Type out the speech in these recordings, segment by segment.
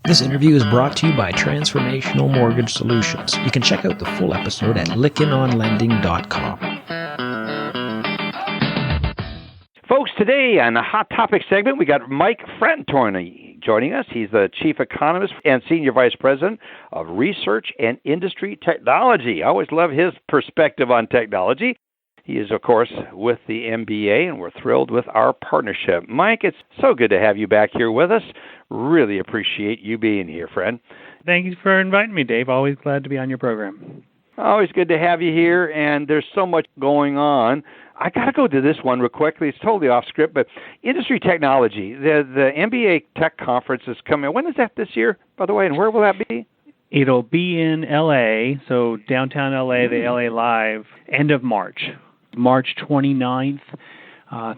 This interview is brought to you by Transformational Mortgage Solutions. You can check out the full episode at lickenonlending.com. Folks, today on the Hot Topic segment, we got Mike Fratantoni joining us. He's the Chief Economist and Senior Vice President of Research and Industry Technology. I always love his perspective on technology. He is, of course, with the MBA, and we're thrilled with our partnership. Mike, it's so good to have you back here with us. Really appreciate you being here, friend. Thank you for inviting me, Dave. Always glad to be on your program. Always good to have you here, and there's so much going on. I got to go to this one real quickly. It's totally off script, but industry technology. The MBA Tech Conference is coming. When is that this year, by the way, and where will that be? It'll be in L.A., so downtown L.A., the L.A. Live, end of March 29th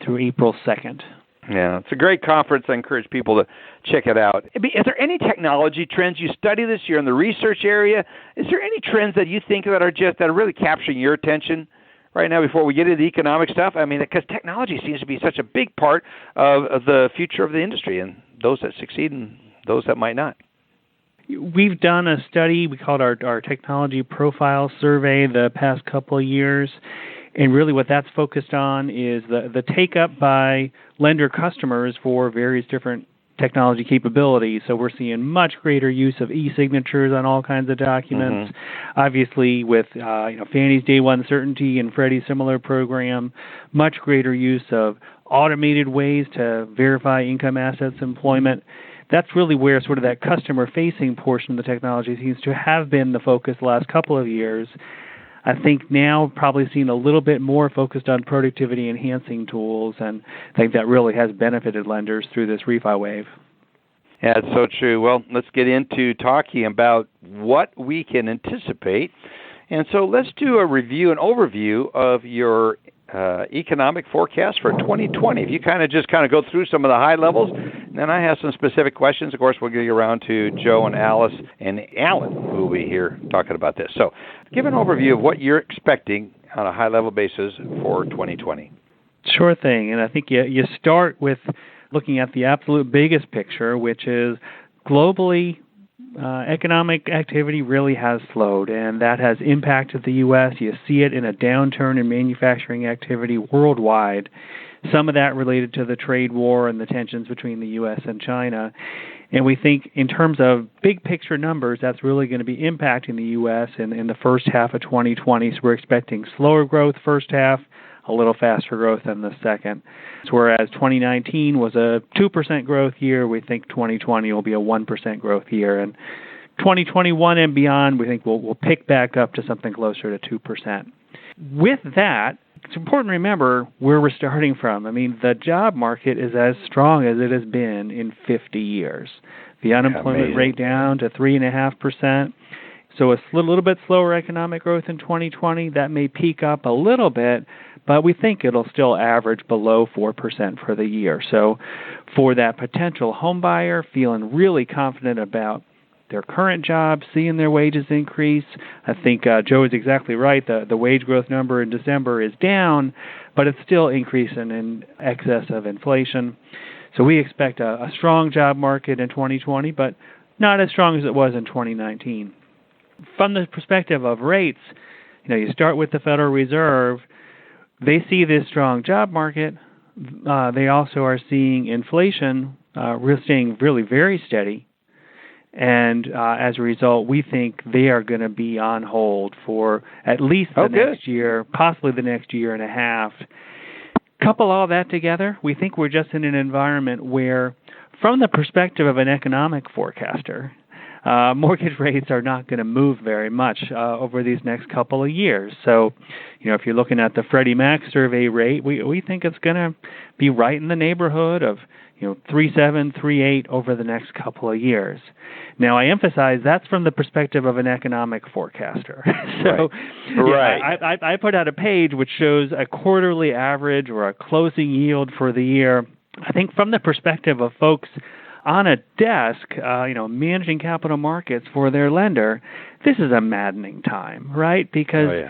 through April 2nd. Yeah, it's a great conference. I encourage people to check it out. Is there any technology trends you study this year in the research area? Is there any trends that you think that are really capturing your attention right now before we get into the economic stuff? I mean, because technology seems to be such a big part of the future of the industry, and those that succeed and those that might not. We've done a study. We called our technology profile survey the past couple of years. And really what that's focused on is the take-up by lender customers for various different technology capabilities. So we're seeing much greater use of e-signatures on all kinds of documents. Obviously with Fannie's Day One Certainty and Freddie's similar program, much greater use of automated ways to verify income, assets, employment. That's really where sort of that customer-facing portion of the technology seems to have been the focus the last couple of years. I think now probably seen a little bit more focused on productivity-enhancing tools, and I think that really has benefited lenders through this refi wave. Yeah, it's so true. Well, let's get into talking about what we can anticipate. And so let's do an overview of your economic forecast for 2020. If you kind of go through some of the high levels, and then I have some specific questions. Of course, we'll get around to Joe and Alice and Alan, who will be here talking about this. So give an overview of what you're expecting on a high-level basis for 2020. Sure thing. And I think you start with looking at the absolute biggest picture, which is globally, economic activity really has slowed, and that has impacted the U.S. You see it in a downturn in manufacturing activity worldwide. Some of that related to the trade war and the tensions between the U.S. and China. And we think in terms of big picture numbers, that's really going to be impacting the U.S. in the first half of 2020. So we're expecting slower growth first half, a little faster growth in the second. So whereas 2019 was a 2% growth year, we think 2020 will be a 1% growth year. And 2021 and beyond, we think we'll pick back up to something closer to 2%. With that, it's important to remember where we're starting from. I mean, the job market is as strong as it has been in 50 years. The unemployment rate down to 3.5%. So a little bit slower economic growth in 2020. That may peak up a little bit, but we think it'll still average below 4% for the year. So for that potential home buyer feeling really confident about their current job, seeing their wages increase, I think Joe is exactly right. The wage growth number in December is down, but it's still increasing in excess of inflation. So we expect a strong job market in 2020, but not as strong as it was in 2019. From the perspective of rates, you start with the Federal Reserve. They see this strong job market. They also are seeing inflation staying really very steady. And as a result, we think they are going to be on hold for at least the next year, possibly the next year and a half. Couple all that together, we think we're just in an environment where, from the perspective of an economic forecaster, mortgage rates are not going to move very much over these next couple of years. So, if you're looking at the Freddie Mac survey rate, we think it's going to be right in the neighborhood of 3.7, 3.8 over the next couple of years. Now, I emphasize that's from the perspective of an economic forecaster. So, I put out a page which shows a quarterly average or a closing yield for the year. I think from the perspective of folks on a desk, managing capital markets for their lender, this is a maddening time, right? Because,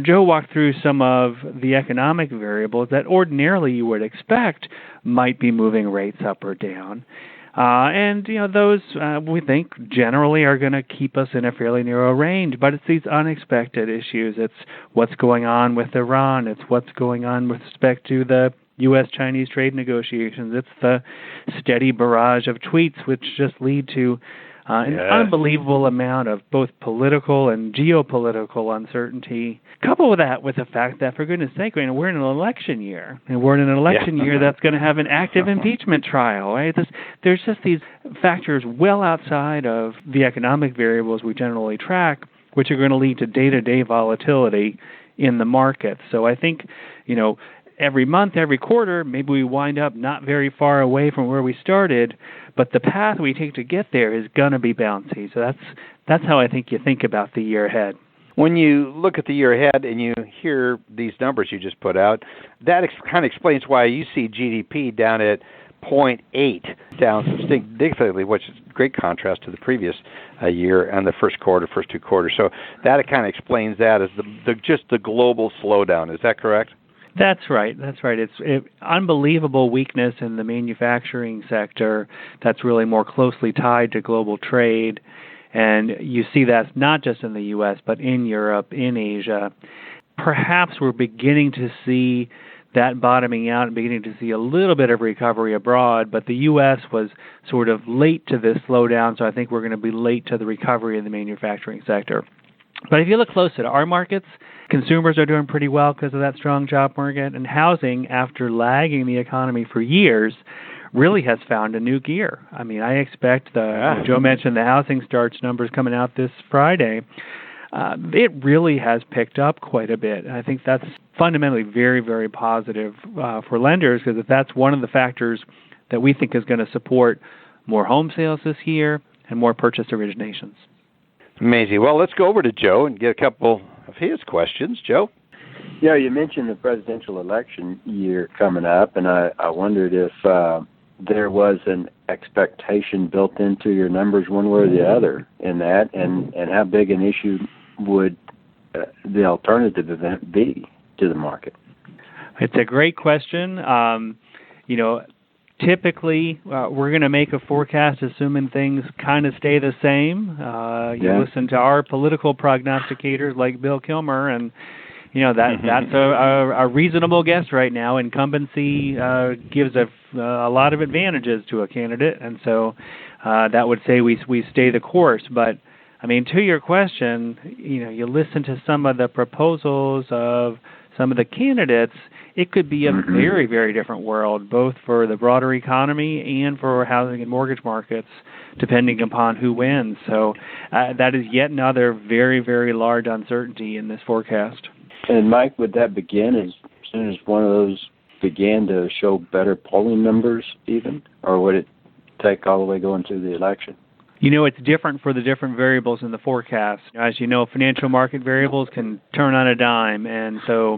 Joe walked through some of the economic variables that ordinarily you would expect might be moving rates up or down. And those we think generally are going to keep us in a fairly narrow range. But it's these unexpected issues. It's what's going on with Iran. It's what's going on with respect to the U.S.-Chinese trade negotiations. It's the steady barrage of tweets which just lead to an unbelievable amount of both political and geopolitical uncertainty. Couple with that with the fact that, for goodness sake, we're in an election year, and we're in an election year that's going to have an active impeachment trial. Right? There's just these factors well outside of the economic variables we generally track, which are going to lead to day-to-day volatility in the market. So I think, every month, every quarter, maybe we wind up not very far away from where we started, but the path we take to get there is going to be bouncy. So that's how I think you think about the year ahead. When you look at the year ahead and you hear these numbers you just put out, that kind of explains why you see GDP down at 0.8, down significantly, which is a great contrast to the previous year and the first two quarters. So that kind of explains that as just the global slowdown. Is that correct? That's right. It's unbelievable weakness in the manufacturing sector that's really more closely tied to global trade. And you see that not just in the U.S., but in Europe, in Asia. Perhaps we're beginning to see that bottoming out and beginning to see a little bit of recovery abroad, but the U.S. was sort of late to this slowdown, so I think we're going to be late to the recovery in the manufacturing sector. But if you look closer to our markets, consumers are doing pretty well because of that strong job market, and housing, after lagging the economy for years, really has found a new gear. I expect Joe mentioned the housing starts numbers coming out this Friday. It really has picked up quite a bit. I think that's fundamentally very, very positive for lenders, because if that's one of the factors that we think is going to support more home sales this year and more purchase originations. Amazing. Well, let's go over to Joe and get a couple of his questions. Joe? Yeah, you mentioned the presidential election year coming up, and I wondered if there was an expectation built into your numbers one way or the other in that, and how big an issue would the alternative event be to the market? It's a great question. Typically, we're going to make a forecast assuming things kind of stay the same. You listen to our political prognosticators like Bill Kilmer, and that's a reasonable guess right now. Incumbency gives a lot of advantages to a candidate, and so that would say we stay the course. But to your question, you listen to some of the proposals of some of the candidates. It could be a very, very different world, both for the broader economy and for housing and mortgage markets, depending upon who wins. So that is yet another very, very large uncertainty in this forecast. And Mike, would that begin as soon as one of those began to show better polling numbers even, or would it take all the way going through the election? It's different for the different variables in the forecast. As you know, financial market variables can turn on a dime, and so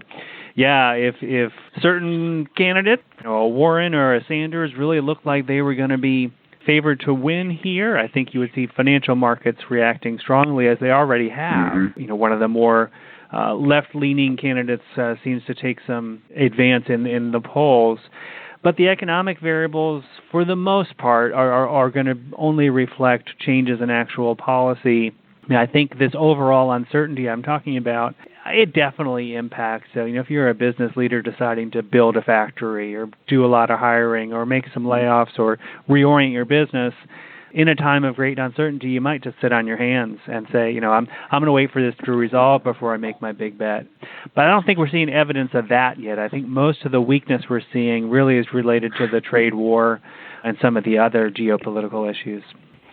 if certain candidates, a Warren or a Sanders, really looked like they were going to be favored to win here, I think you would see financial markets reacting strongly, as they already have. One of the more left-leaning candidates seems to take some advance in the polls. But the economic variables, for the most part, are going to only reflect changes in actual policy. I think this overall uncertainty I'm talking about, it definitely impacts. If you're a business leader deciding to build a factory or do a lot of hiring or make some layoffs or reorient your business, in a time of great uncertainty, you might just sit on your hands and say, I'm going to wait for this to resolve before I make my big bet. But I don't think we're seeing evidence of that yet. I think most of the weakness we're seeing really is related to the trade war and some of the other geopolitical issues.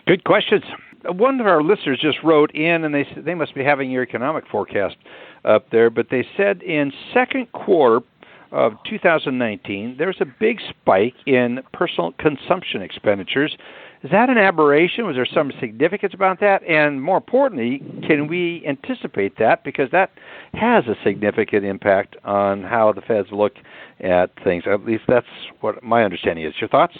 Good questions. One of our listeners just wrote in, and they must be having your economic forecast up there, but they said in second quarter of 2019, there's a big spike in personal consumption expenditures. Is that an aberration? Was there some significance about that? And more importantly, can we anticipate that? Because that has a significant impact on how the Feds look at things. At least that's what my understanding is. Your thoughts?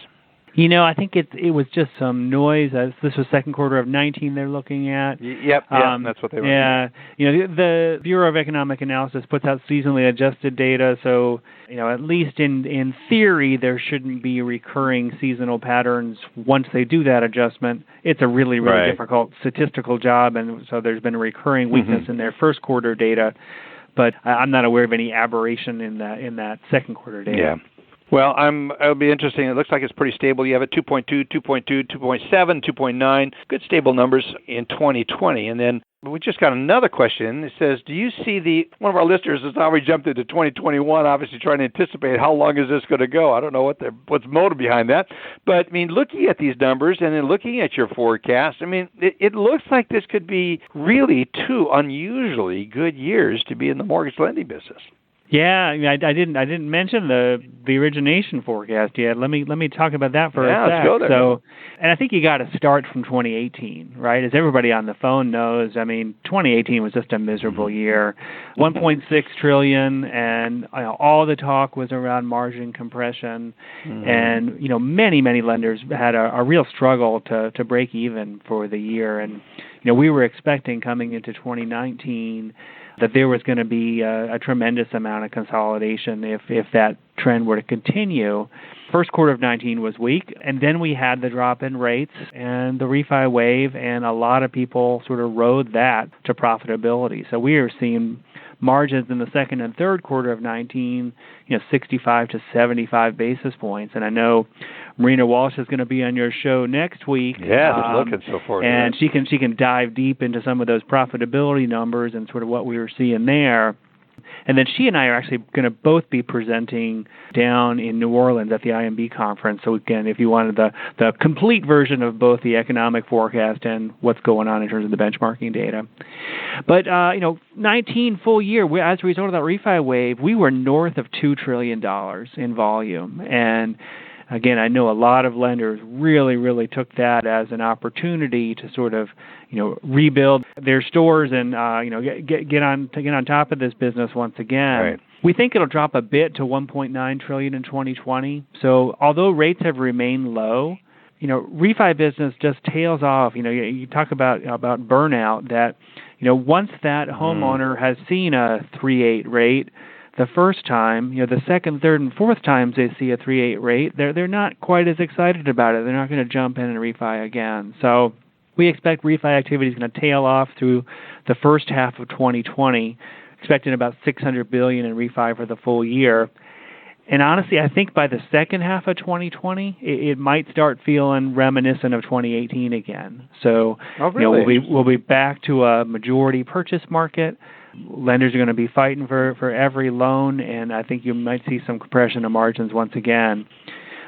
I think it was just some noise. This was second quarter of 19 they're looking at. Yep, that's what they were. Yeah, the Bureau of Economic Analysis puts out seasonally adjusted data, so at least in theory there shouldn't be recurring seasonal patterns once they do that adjustment. It's a really difficult statistical job, and so there's been a recurring weakness in their first quarter data, but I'm not aware of any aberration in that second quarter data. Yeah. Well, it'll be interesting. It looks like it's pretty stable. You have it 2.2, 2.2, 2.7, 2.9. Good stable numbers in 2020. And then we just got another question. It says, do you see one of our listeners has already jumped into 2021, obviously trying to anticipate how long is this going to go. I don't know what's motive behind that. But, looking at these numbers and then looking at your forecast, it looks like this could be really two unusually good years to be in the mortgage lending business. Yeah, I didn't mention the origination forecast yet. Let me talk about that for a sec. Let's go there. So, and I think you got to start from 2018, right? As everybody on the phone knows, 2018 was just a miserable year. 1.6 trillion, and all the talk was around margin compression, and many lenders had a real struggle to break even for the year, and we were expecting coming into 2019 that there was going to be a tremendous amount of consolidation if that trend were to continue. First quarter of 19 was weak, and then we had the drop in rates and the refi wave, and a lot of people sort of rode that to profitability. So we are seeing margins in the second and third quarter of 19, 65 to 75 basis points. And I know Marina Walsh is going to be on your show next week. Yeah, looking so forward. And she can dive deep into some of those profitability numbers and sort of what we were seeing there. And then she and I are actually going to both be presenting down in New Orleans at the IMB conference. So again, if you wanted the complete version of both the economic forecast and what's going on in terms of the benchmarking data. But, 19 full year, as a result of that refi wave, we were north of $2 trillion in volume. And again, I know a lot of lenders really took that as an opportunity to sort of, rebuild their stores and, get on top of this business once again. Right. We think it'll drop a bit to $1.9 trillion in 2020. So although rates have remained low, refi business just tails off. You talk about burnout that, once that homeowner has seen a 3.8 rate, the first time, the second, third, and fourth times they see a 3.8 rate, they're not quite as excited about it. They're not going to jump in and refi again. So we expect refi activity is going to tail off through the first half of 2020, expecting about $600 billion in refi for the full year. And honestly, I think by the second half of 2020, it might start feeling reminiscent of 2018 again. So we'll be back to a majority purchase market. Lenders are going to be fighting for every loan, and I think you might see some compression of margins once again.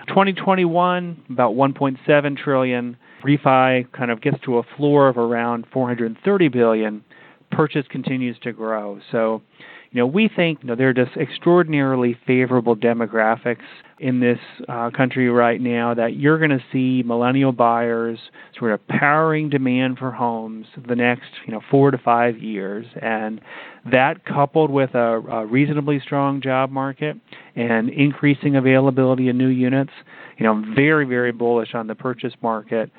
2021, about $1.7 trillion. Refi kind of gets to a floor of around $430 billion. Purchase continues to grow. So, we think there are just extraordinarily favorable demographics in this country right now that you're going to see millennial buyers sort of powering demand for homes the next 4 to 5 years. And that coupled with a reasonably strong job market and increasing availability of new units, I'm very bullish on the purchase market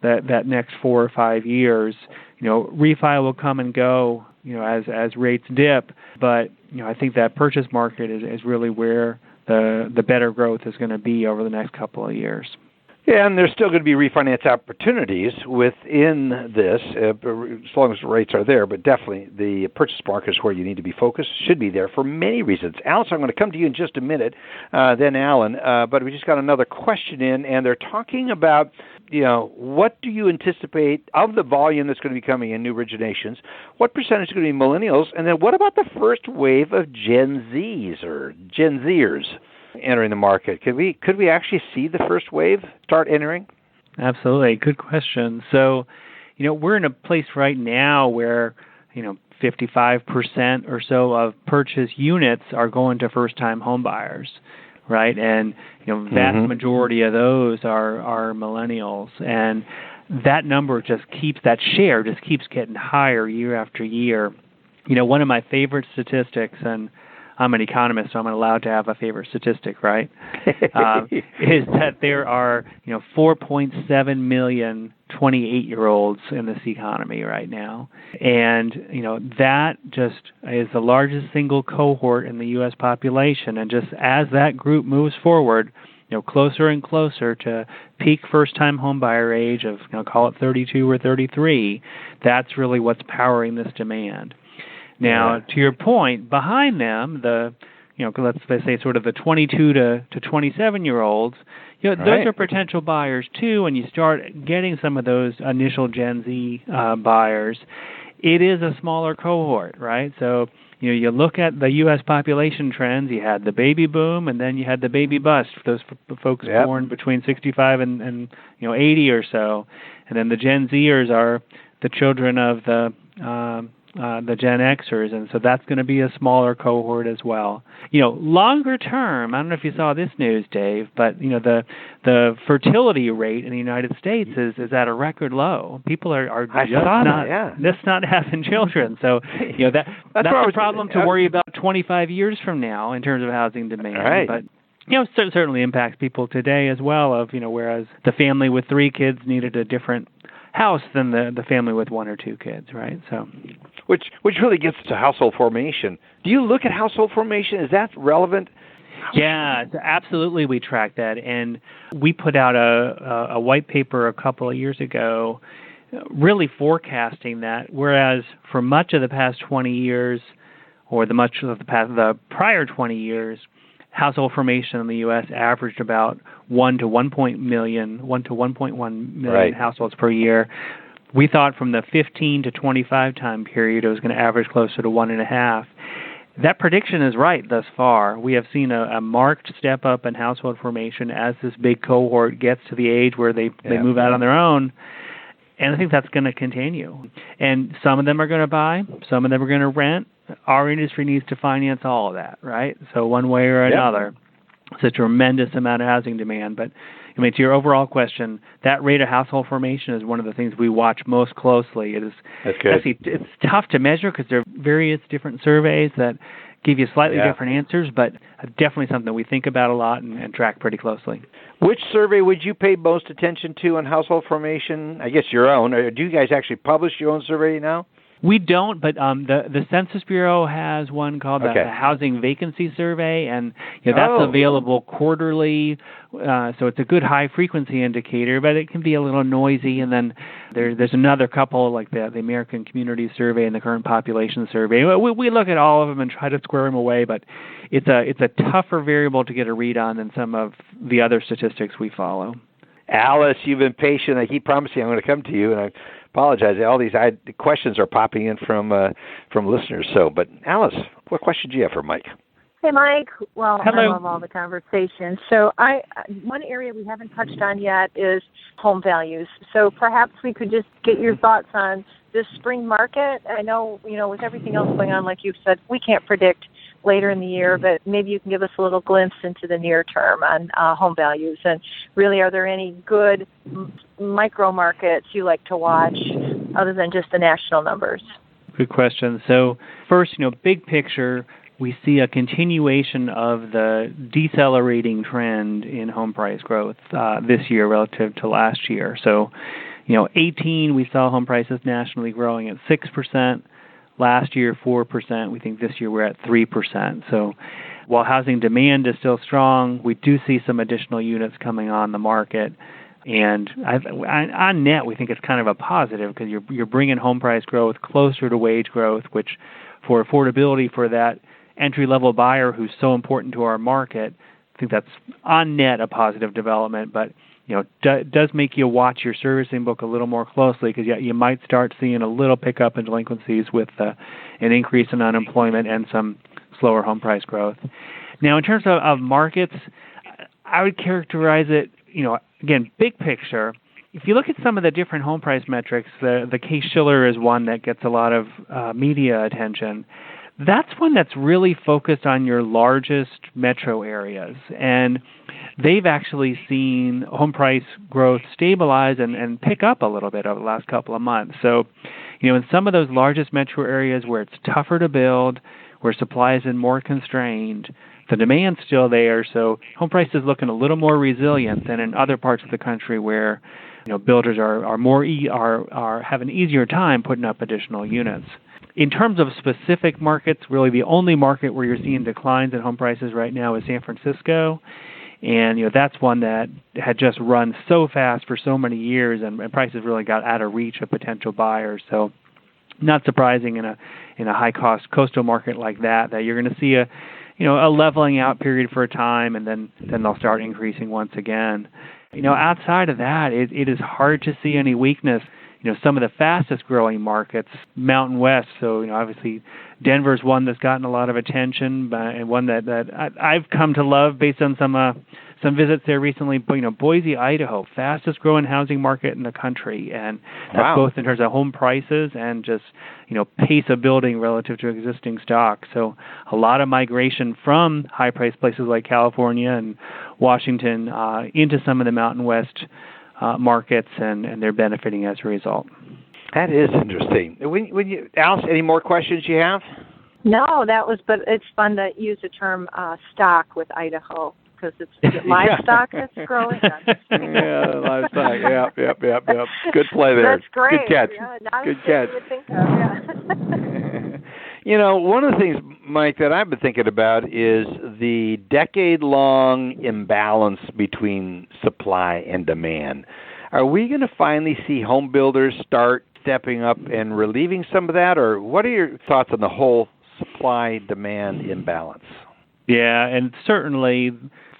that next 4 or 5 years. Refi will come and go, as rates dip, but I think that purchase market is really where the better growth is going to be over the next couple of years. Yeah, and there's still going to be refinance opportunities within this, as long as the rates are there, but definitely the purchase market is where you need to be focused, should be there for many reasons. Alan, so I'm going to come to you in just a minute, then Alan, but we just got another question in, and they're talking about, what do you anticipate of the volume that's going to be coming in new originations? What percentage is going to be millennials? And then what about the first wave of Gen Zs or Gen Zers entering the market? Could we actually see the first wave start entering? Absolutely. Good question. So, we're in a place right now where, 55% or so of purchase units are going to first-time home buyers, right? And, vast majority of those are millennials. And that number that share keeps getting higher year after year. One of my favorite statistics, and I'm an economist, so I'm allowed to have a favorite statistic, right? Is that there are 4.7 million 28-year-olds in this economy right now. And, that just is the largest single cohort in the U.S. population. And just as that group moves forward, closer and closer to peak first-time homebuyer age of, call it 32 or 33, that's really what's powering this demand. Now, to your point, behind them, let's say sort of the 22 to 27-year-olds, those are potential buyers too, and you start getting some of those initial Gen Z buyers. It is a smaller cohort, right? So, you look at the U.S. population trends, you had the baby boom, and then you had the baby bust, those folks born between 65 and 80 or so. And then the Gen Zers are the children of the Gen Xers, and so that's going to be a smaller cohort as well. Longer term, I don't know if you saw this news, Dave, but the fertility rate in the United States is at a record low. People are just not having children. So that's a problem to worry about 25 years from now in terms of housing demand. Right. But certainly impacts people today as well. Whereas the family with 3 kids needed a different house than the family with 1 or 2 kids, right? So, which really gets to household formation. Do you look at household formation? Is that relevant? Yeah, absolutely. We track that, and we put out a white paper a couple of years ago, really forecasting that. Whereas for much of the past 20 years, or the prior 20 years, household formation in the U.S. averaged about 1 to 1.1 million households per year. We thought from the 15 to 25 time period, it was going to average closer to 1.5. That prediction is right thus far. We have seen a marked step up in household formation as this big cohort gets to the age where they move out on their own. And I think that's going to continue. And some of them are going to buy, some of them are going to rent. Our industry needs to finance all of that, right? So one way or another, it's a tremendous amount of housing demand. But to your overall question, that rate of household formation is one of the things we watch most closely. That's good. Actually, it's tough to measure because there are various different surveys that give you slightly different answers, but definitely something we think about a lot and track pretty closely. Which survey would you pay most attention to on household formation? I guess your own. Do you guys actually publish your own survey now? We don't, but the Census Bureau has one called the Housing Vacancy Survey, and that's available quarterly. So it's a good high-frequency indicator, but it can be a little noisy. And then there's another couple, like the American Community Survey and the Current Population Survey. We look at all of them and try to square them away, but it's a tougher variable to get a read on than some of the other statistics we follow. Alice, you've been patient. I keep promising I'm going to come to you, and I apologize. All these questions are popping in from listeners. But Alice, what question do you have for Mike? Hey, Mike. Well, hello. I love all the conversation. So one area we haven't touched on yet is home values. So perhaps we could just get your thoughts on this spring market. I know, with everything else going on, like you've said, we can't predict later in the year, but maybe you can give us a little glimpse into the near term on home values. And really, are there any good micro markets you like to watch other than just the national numbers? Good question. So first, big picture, we see a continuation of the decelerating trend in home price growth this year relative to last year. So, 18, we saw home prices nationally growing at 6%. Last year, 4%. We think this year we're at 3%. So while housing demand is still strong, we do see some additional units coming on the market. And on net, we think it's kind of a positive because you're bringing home price growth closer to wage growth, which for affordability for that entry-level buyer who's so important to our market, I think that's on net a positive development. But does make you watch your servicing book a little more closely because you might start seeing a little pickup in delinquencies with an increase in unemployment and some slower home price growth. Now, in terms of markets, I would characterize it, again, big picture. If you look at some of the different home price metrics, the Case-Shiller is one that gets a lot of media attention. That's one that's really focused on your largest metro areas. And they've actually seen home price growth stabilize and pick up a little bit over the last couple of months. So, in some of those largest metro areas where it's tougher to build, where supply has been more constrained. The demand's still there, so home prices looking a little more resilient than in other parts of the country where builders are having an easier time putting up additional units. In terms of specific markets, really the only market where you're seeing declines in home prices right now is San Francisco. And that's one that had just run so fast for so many years, and prices really got out of reach of potential buyers. So, not surprising in a high cost coastal market like that you're going to see a leveling out period for a time, and then they'll start increasing once again. Outside of that, it is hard to see any weakness. Some of the fastest growing markets, Mountain West, so obviously Denver's one that's gotten a lot of attention, and one that I've come to love based on some visits there recently. But Boise, Idaho, fastest growing housing market in the country, and that's both in terms of home prices and just pace of building relative to existing stock. So a lot of migration from high priced places like California and Washington into some of the Mountain West markets, and they're benefiting as a result. That is interesting. Alice, any more questions you have? No, but it's fun to use the term stock with Idaho, because it's livestock that's growing. Yeah, livestock. Yep. Good play there. That's great. Good catch. Yeah, not Good as catch. you would think of, yeah. One of the things, Mike, that I've been thinking about is the decade-long imbalance between supply and demand. Are we going to finally see home builders start stepping up and relieving some of that, or what are your thoughts on the whole supply-demand imbalance? Yeah, and certainly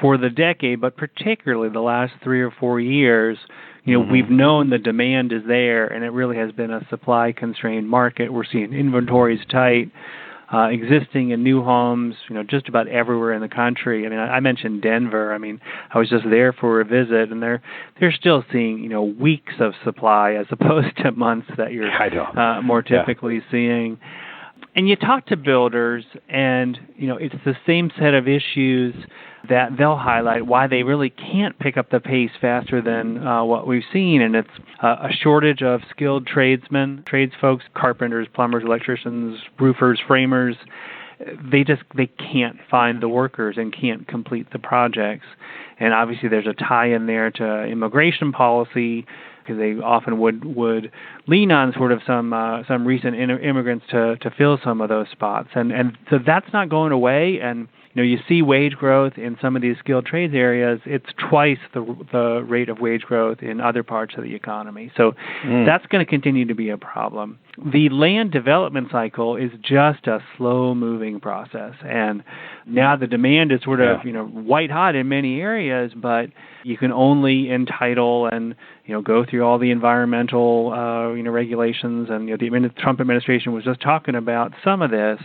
for the decade, but particularly the last 3 or 4 years, we've known the demand is there, and it really has been a supply-constrained market. We're seeing inventories tight, existing in new homes, just about everywhere in the country. I mean, I mentioned Denver. I mean, I was just there for a visit, and they're still seeing, weeks of supply as opposed to months that you're more typically seeing. And you talk to builders, and it's the same set of issues that they'll highlight why they really can't pick up the pace faster than what we've seen. And it's a shortage of skilled tradesmen, folks, carpenters, plumbers, electricians, roofers, framers. They can't find the workers and can't complete the projects. And obviously there's a tie in there to immigration policy, because they often would lean on sort of some recent immigrants to fill some of those spots, and so that's not going away. And you see wage growth in some of these skilled trades areas. It's twice the rate of wage growth in other parts of the economy. So that's going to continue to be a problem. The land development cycle is just a slow-moving process, and now the demand is sort of white hot in many areas, but you can only entitle and go through all the environmental regulations, and the Trump administration was just talking about some of this,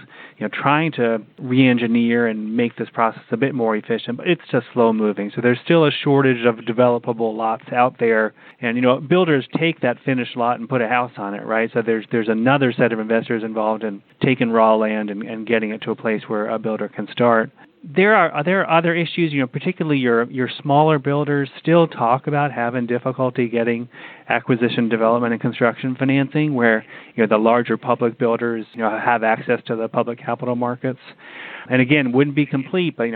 trying to re-engineer and make this process a bit more efficient, but it's just slow-moving. So there's still a shortage of developable lots out there, and builders take that finished lot and put a house on it, right? So there's another set of investors involved in taking raw land and getting it to a place where a builder can start. There are other issues, particularly your smaller builders still talk about having difficulty getting acquisition, development, and construction financing, where the larger public builders have access to the public capital markets. And again, wouldn't be complete, but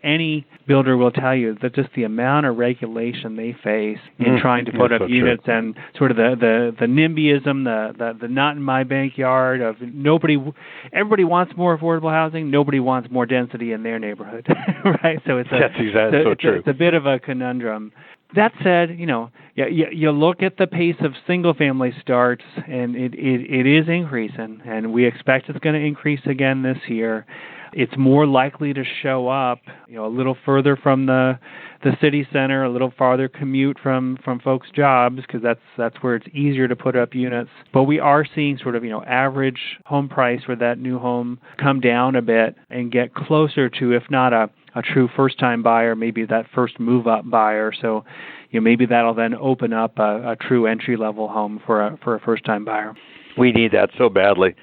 any builder will tell you that just the amount of regulation they face in trying to put up units, and sort of the NIMBYism, the not in my backyard of everybody wants more affordable housing, nobody wants more density in their neighborhood, right? So that's exactly so true. It's a bit of a conundrum. That said, you look at the pace of single-family starts, and it is increasing, and we expect it's going to increase again this year. It's more likely to show up, a little further from the city center, a little farther commute from folks' jobs, because that's where it's easier to put up units. But we are seeing sort of, average home price for that new home come down a bit and get closer to, if not a true first-time buyer, maybe that first move-up buyer. So, maybe that'll then open up a true entry-level home for a first-time buyer. We need that so badly.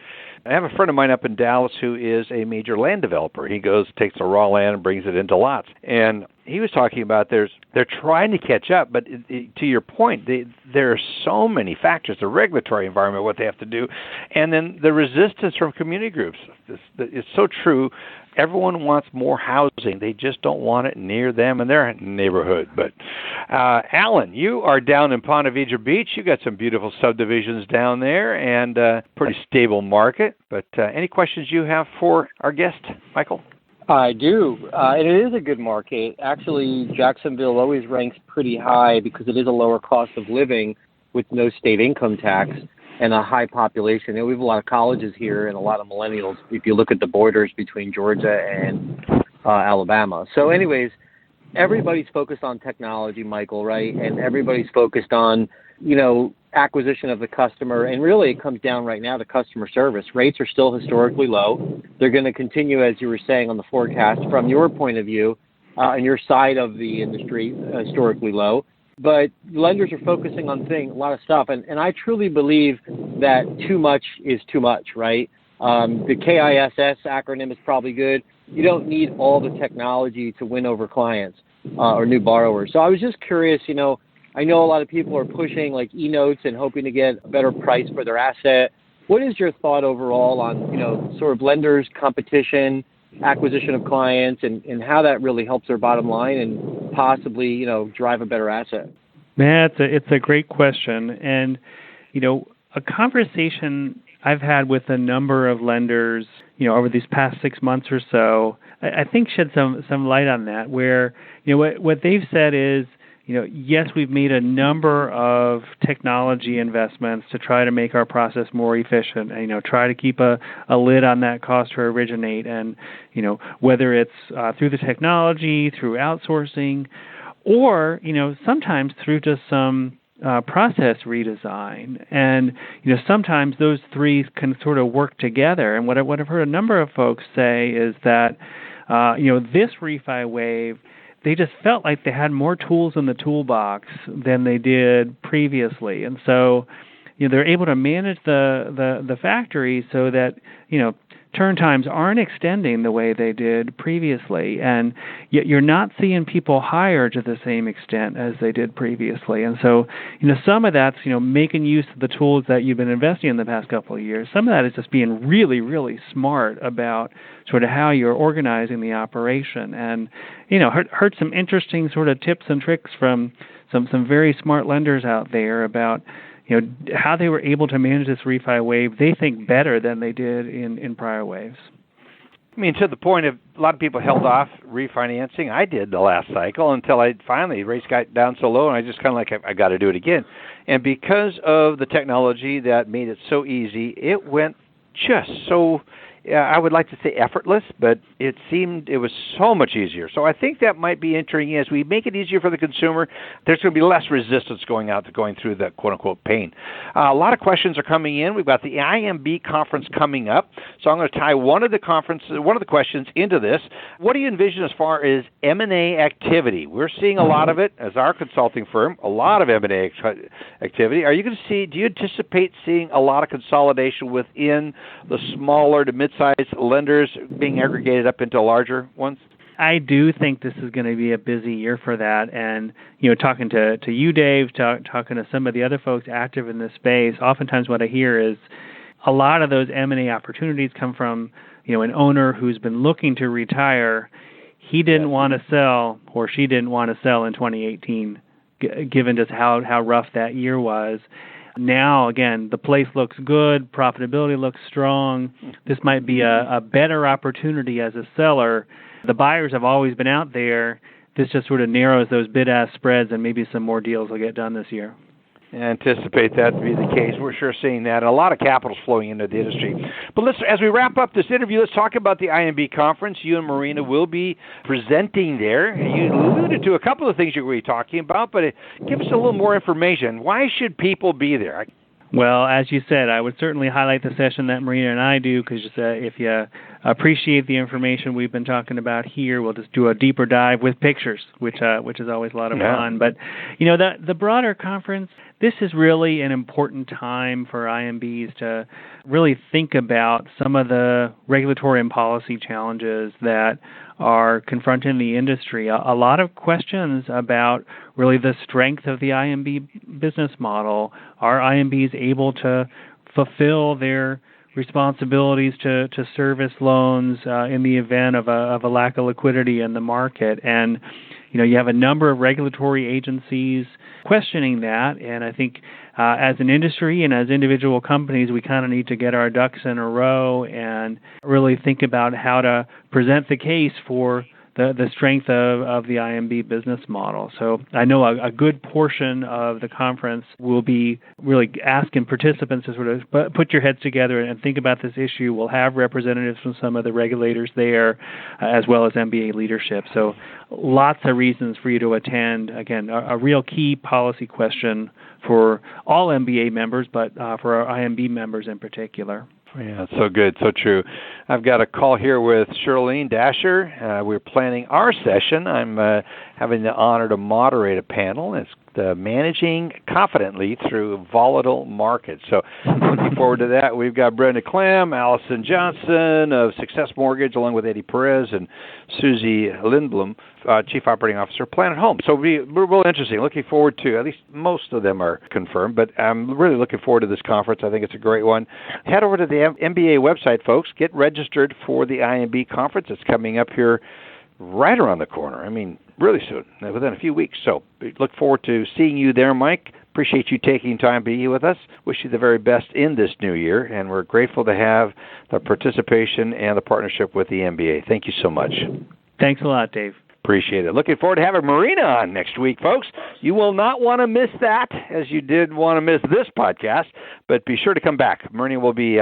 I have a friend of mine up in Dallas who is a major land developer. He takes the raw land and brings it into lots. And he was talking about they're trying to catch up, but to your point, there are so many factors: the regulatory environment, what they have to do, and then the resistance from community groups. It's so true. Everyone wants more housing. They just don't want it near them in their neighborhood. But Alan, you are down in Ponte Vedra Beach. You got some beautiful subdivisions down there and pretty stable market. But any questions you have for our guest, Michael? I do. And it is a good market. Actually, Jacksonville always ranks pretty high because it is a lower cost of living with no state income tax and a high population. And we have a lot of colleges here and a lot of millennials if you look at the borders between Georgia and Alabama. So anyways, everybody's focused on technology, Michael, right? And everybody's focused on, acquisition of the customer. And really it comes down right now to customer service. Rates are still historically low. They're going to continue, as you were saying, on the forecast from your point of view and your side of the industry, historically low. But lenders are focusing on a lot of stuff. And I truly believe that too much is too much, right? The KISS acronym is probably good. You don't need all the technology to win over clients or new borrowers. So I was just curious, I know a lot of people are pushing like e-notes and hoping to get a better price for their asset. What is your thought overall on, sort of lenders, competition, acquisition of clients, and how that really helps their bottom line and possibly, drive a better asset? Man, it's a great question. And, a conversation I've had with a number of lenders, over these past 6 months or so, I think shed some light on that, where, what they've said is, yes, we've made a number of technology investments to try to make our process more efficient and, try to keep a lid on that cost to originate. And, whether it's through the technology, through outsourcing, or, sometimes through just some process redesign. And, sometimes those three can sort of work together. And what I've heard a number of folks say is that, this refi wave, they just felt like they had more tools in the toolbox than they did previously. And so, they're able to manage the factory so that, turn times aren't extending the way they did previously. And yet you're not seeing people hire to the same extent as they did previously. And so, some of that's, making use of the tools that you've been investing in the past couple of years. Some of that is just being really, really smart about sort of how you're organizing the operation. And, heard some interesting sort of tips and tricks from some very smart lenders out there about, how they were able to manage this refi wave, they think better than they did in prior waves. I mean, to the point of a lot of people held off refinancing. I did the last cycle until rates got down so low, and I just kind of I got to do it again. And because of the technology that made it so easy, it went just so, I would like to say effortless, but it was so much easier. So I think that might be interesting. As we make it easier for the consumer, there's going to be less resistance going through the quote-unquote pain. A lot of questions are coming in. We've got the IMB conference coming up, so I'm going to tie one of the questions into this. What do you envision as far as M&A activity? We're seeing a lot of it as our consulting firm, a lot of M&A activity. Do you anticipate seeing a lot of consolidation within the smaller to mid-sized lenders being aggregated up into larger ones? I do think this is going to be a busy year for that. And, talking to you, Dave, talking to some of the other folks active in this space, oftentimes what I hear is a lot of those M&A opportunities come from, an owner who's been looking to retire. He didn't want to sell, or she didn't want to sell in 2018, given just how rough that year was. Now, again, the place looks good, profitability looks strong. This might be a better opportunity as a seller. The buyers have always been out there. This just sort of narrows those bid-ask spreads, and maybe some more deals will get done this year. Anticipate that to be the case. We're sure seeing that. And a lot of capital's flowing into the industry. But as we wrap up this interview, let's talk about the IMB conference. You and Marina will be presenting there. You alluded to a couple of things you're going to be talking about, but give us a little more information. Why should people be there? Well, as you said, I would certainly highlight the session that Marina and I do, because if you appreciate the information we've been talking about here, we'll just do a deeper dive with pictures, which is always a lot of fun. But, the broader conference, this is really an important time for IMBs to really think about some of the regulatory and policy challenges that are confronting the industry. A lot of questions about really the strength of the IMB business model. Are IMBs able to fulfill their responsibilities to service loans in the event of a lack of liquidity in the market? And you have a number of regulatory agencies questioning that, and I think as an industry and as individual companies, we kind of need to get our ducks in a row and really think about how to present the case for the strength of the IMB business model. So I know a good portion of the conference will be really asking participants to sort of put your heads together and think about this issue. We'll have representatives from some of the regulators there, as well as MBA leadership. So lots of reasons for you to attend. Again, a real key policy question for all MBA members, but for our IMB members in particular. Yeah, so good, so true. I've got a call here with Shirlene Dasher. We're planning our session. I'm having the honor to moderate a panel. It's Managing Confidently Through Volatile Markets. So looking forward to that. We've got Brenda Clem, Allison Johnson of Success Mortgage, along with Eddie Perez and Susie Lindblom, Chief Operating Officer, Planet Home. So we're real interesting. Looking forward to, at least most of them are confirmed, but I'm really looking forward to this conference. I think it's a great one. Head over to the MBA website, folks. Get registered for the IMB conference. It's coming up here right around the corner. I mean, really soon, within a few weeks. So look forward to seeing you there, Mike. Appreciate you taking time to be here with us. Wish you the very best in this new year, and we're grateful to have the participation and the partnership with the MBA. Thank you so much. Thanks a lot, Dave. Appreciate it. Looking forward to having Marina on next week, folks. You will not want to miss that, as you did want to miss this podcast, but be sure to come back. Marina will be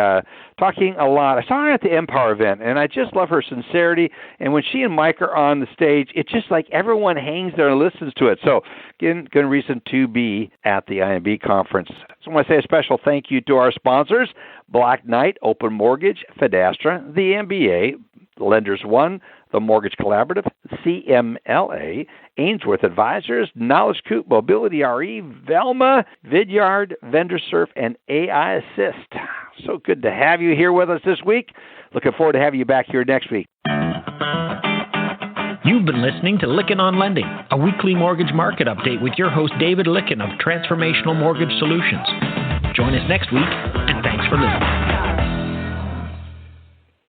talking a lot. I saw her at the Empower event, and I just love her sincerity. And when she and Mike are on the stage, it's just like everyone hangs there and listens to it. So, again, good reason to be at the IMB conference. So I want to say a special thank you to our sponsors, Black Knight, Open Mortgage, Fidastra, the MBA, Lenders One, the Mortgage Collaborative, CMLA, Ainsworth Advisors, Knowledge Coop, Mobility RE, Velma, Vidyard, VendorSurf, and AI Assist. So good to have you here with us this week. Looking forward to having you back here next week. You've been listening to Lickin' on Lending, a weekly mortgage market update with your host David Lickin of Transformational Mortgage Solutions. Join us next week